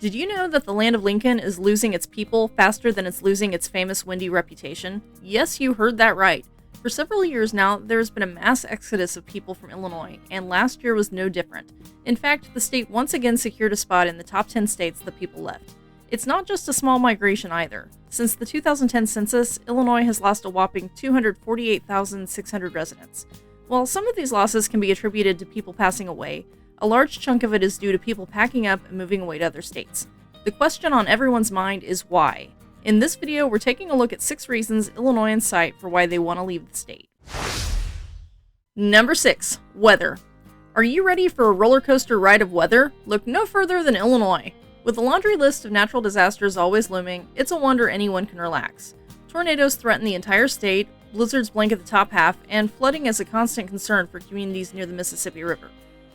Did you know that the land of Lincoln is losing its people faster than it's losing its famous windy reputation? Yes, you heard that right. For several years now, there has been a mass exodus of people from Illinois, and last year was no different. In fact, the state once again secured a spot in the top 10 states that people left. It's not just a small migration either. Since the 2010 census, Illinois has lost a whopping 248,600 residents. While some of these losses can be attributed to people passing away, a large chunk of it is due to people packing up and moving away to other states. The question on everyone's mind is why. In this video, we're taking a look at 6 reasons Illinoisans cite for why they want to leave the state. Number 6. Weather. Are you ready for a roller coaster ride of weather? Look no further than Illinois. With a laundry list of natural disasters always looming, it's a wonder anyone can relax. Tornadoes threaten the entire state, blizzards blanket the top half, and flooding is a constant concern for communities near the Mississippi River.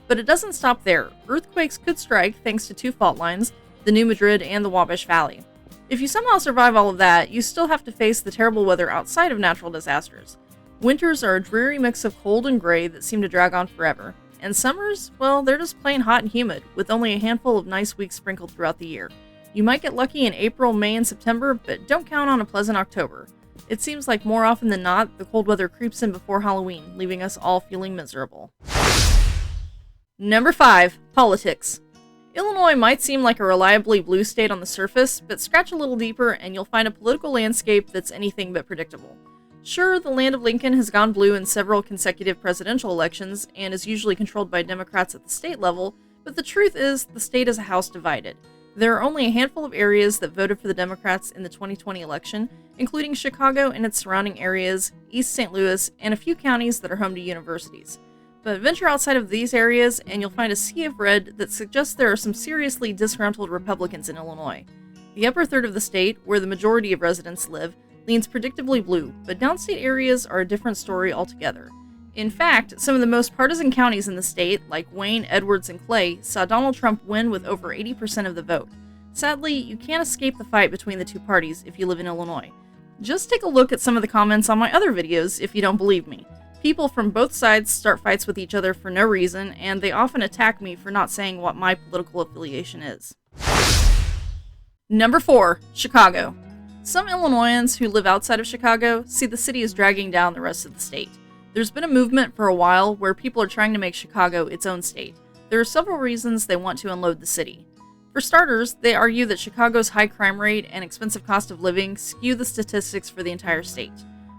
But it doesn't stop there. Earthquakes could strike thanks to 2 fault lines, the New Madrid and the Wabash Valley. If you somehow survive all of that, you still have to face the terrible weather outside of natural disasters. Winters are a dreary mix of cold and gray that seem to drag on forever. And summers, well, they're just plain hot and humid, with only a handful of nice weeks sprinkled throughout the year. You might get lucky in April, May, and September, but don't count on a pleasant October. It seems like more often than not, the cold weather creeps in before Halloween, leaving us all feeling miserable. Number 5. Politics. Illinois might seem like a reliably blue state on the surface, but scratch a little deeper and you'll find a political landscape that's anything but predictable. Sure, the land of Lincoln has gone blue in several consecutive presidential elections and is usually controlled by Democrats at the state level, but the truth is the state is a house divided. There are only a handful of areas that voted for the Democrats in the 2020 election, including Chicago and its surrounding areas, East St. Louis, and a few counties that are home to universities. But venture outside of these areas and you'll find a sea of red that suggests there are some seriously disgruntled Republicans in Illinois. The upper third of the state, where the majority of residents live, leans predictably blue, but downstate areas are a different story altogether. In fact, some of the most partisan counties in the state, like Wayne, Edwards, and Clay, saw Donald Trump win with over 80% of the vote. Sadly, you can't escape the fight between the two parties if you live in Illinois. Just take a look at some of the comments on my other videos if you don't believe me. People from both sides start fights with each other for no reason, and they often attack me for not saying what my political affiliation is. Number 4. Chicago. Some Illinoisans who live outside of Chicago see the city as dragging down the rest of the state. There's been a movement for a while where people are trying to make Chicago its own state. There are several reasons they want to unload the city. For starters, they argue that Chicago's high crime rate and expensive cost of living skew the statistics for the entire state.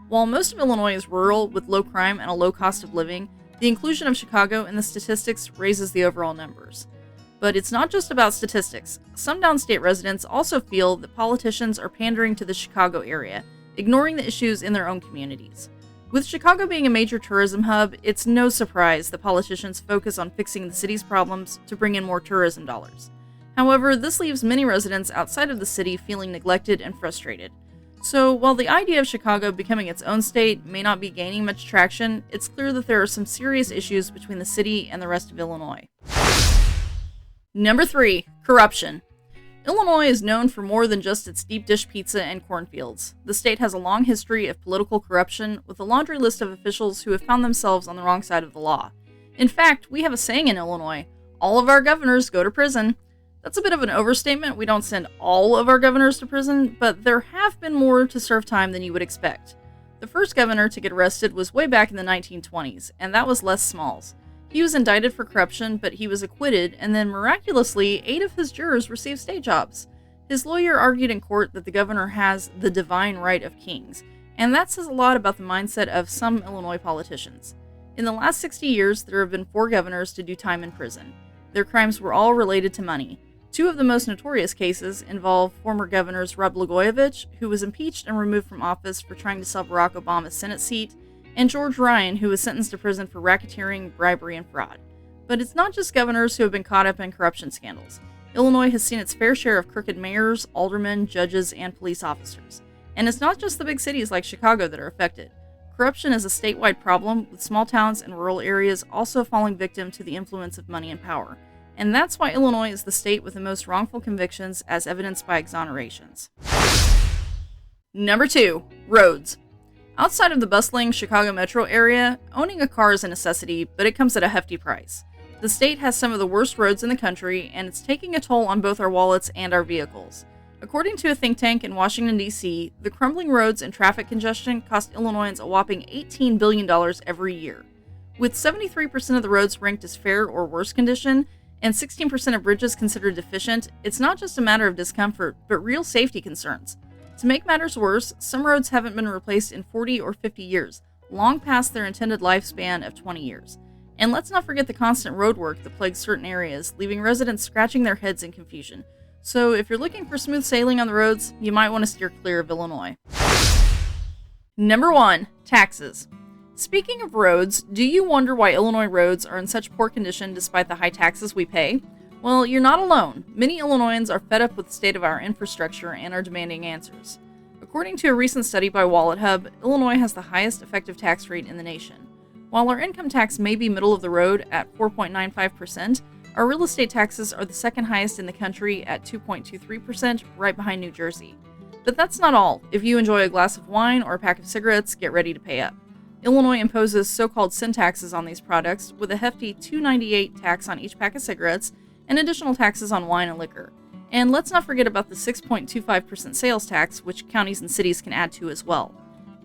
While most of Illinois is rural with low crime and a low cost of living, the inclusion of Chicago in the statistics raises the overall numbers. But it's not just about statistics. Some downstate residents also feel that politicians are pandering to the Chicago area, ignoring the issues in their own communities. With Chicago being a major tourism hub, it's no surprise that politicians focus on fixing the city's problems to bring in more tourism dollars. However, this leaves many residents outside of the city feeling neglected and frustrated. So, while the idea of Chicago becoming its own state may not be gaining much traction, it's clear that there are some serious issues between the city and the rest of Illinois. Number 3. Corruption. Illinois is known for more than just its deep dish pizza and cornfields. The state has a long history of political corruption, with a laundry list of officials who have found themselves on the wrong side of the law. In fact, we have a saying in Illinois, all of our governors go to prison. That's a bit of an overstatement. We don't send all of our governors to prison, but there have been more to serve time than you would expect. The first governor to get arrested was way back in the 1920s, and that was Les Smalls. He was indicted for corruption, but he was acquitted, and then miraculously, 8 of his jurors received state jobs. His lawyer argued in court that the governor has the divine right of kings, and that says a lot about the mindset of some Illinois politicians. In the last 60 years, there have been 4 governors to do time in prison. Their crimes were all related to money. 2 of the most notorious cases involve former governors Rod Blagojevich, who was impeached and removed from office for trying to sell Barack Obama's Senate seat, and George Ryan, who was sentenced to prison for racketeering, bribery, and fraud. But it's not just governors who have been caught up in corruption scandals. Illinois has seen its fair share of crooked mayors, aldermen, judges, and police officers. And it's not just the big cities like Chicago that are affected. Corruption is a statewide problem, with small towns and rural areas also falling victim to the influence of money and power. And that's why Illinois is the state with the most wrongful convictions as evidenced by exonerations. Number 2. Roads. Outside of the bustling Chicago metro area, owning a car is a necessity, but it comes at a hefty price. The state has some of the worst roads in the country, and it's taking a toll on both our wallets and our vehicles. According to a think tank in Washington, D.C., the crumbling roads and traffic congestion cost Illinoisans a whopping $18 billion every year. With 73% of the roads ranked as fair or worse condition, and 16% of bridges considered deficient, it's not just a matter of discomfort, but real safety concerns. To make matters worse, some roads haven't been replaced in 40 or 50 years, long past their intended lifespan of 20 years. And let's not forget the constant roadwork that plagues certain areas, leaving residents scratching their heads in confusion. So if you're looking for smooth sailing on the roads, you might want to steer clear of Illinois. Number 1. Taxes. Speaking of roads, do you wonder why Illinois roads are in such poor condition despite the high taxes we pay? Well, you're not alone. Many Illinoisans are fed up with the state of our infrastructure and are demanding answers. According to a recent study by WalletHub, Illinois has the highest effective tax rate in the nation. While our income tax may be middle of the road at 4.95%, our real estate taxes are the second highest in the country at 2.23%, right behind New Jersey. But that's not all. If you enjoy a glass of wine or a pack of cigarettes, get ready to pay up. Illinois imposes so-called sin taxes on these products, with a hefty $2.98 tax on each pack of cigarettes and additional taxes on wine and liquor. And let's not forget about the 6.25% sales tax, which counties and cities can add to as well.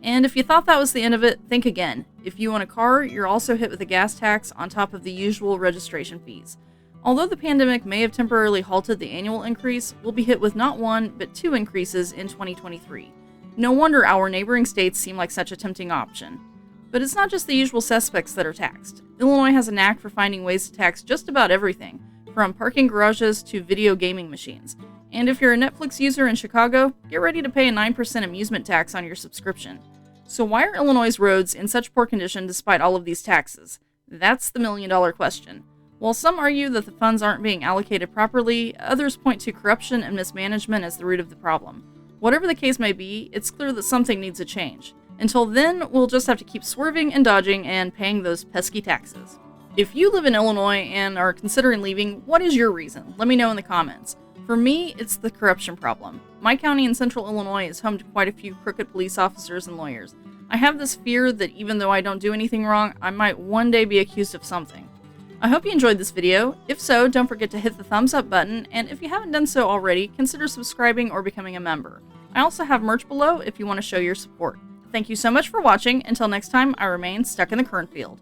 And if you thought that was the end of it, think again. If you own a car, you're also hit with a gas tax on top of the usual registration fees. Although the pandemic may have temporarily halted the annual increase, we'll be hit with not one, but two increases in 2023. No wonder our neighboring states seem like such a tempting option. But it's not just the usual suspects that are taxed. Illinois has a knack for finding ways to tax just about everything, from parking garages to video gaming machines. And if you're a Netflix user in Chicago, get ready to pay a 9% amusement tax on your subscription. So why are Illinois' roads in such poor condition despite all of these taxes? That's the million-dollar question. While some argue that the funds aren't being allocated properly, others point to corruption and mismanagement as the root of the problem. Whatever the case may be, it's clear that something needs a change. Until then, we'll just have to keep swerving and dodging and paying those pesky taxes. If you live in Illinois and are considering leaving, what is your reason? Let me know in the comments. For me, it's the corruption problem. My county in central Illinois is home to quite a few crooked police officers and lawyers. I have this fear that even though I don't do anything wrong, I might one day be accused of something. I hope you enjoyed this video. If so, don't forget to hit the thumbs up button, and if you haven't done so already, consider subscribing or becoming a member. I also have merch below if you want to show your support. Thank you so much for watching. Until next time, I remain stuck in the Kernfield.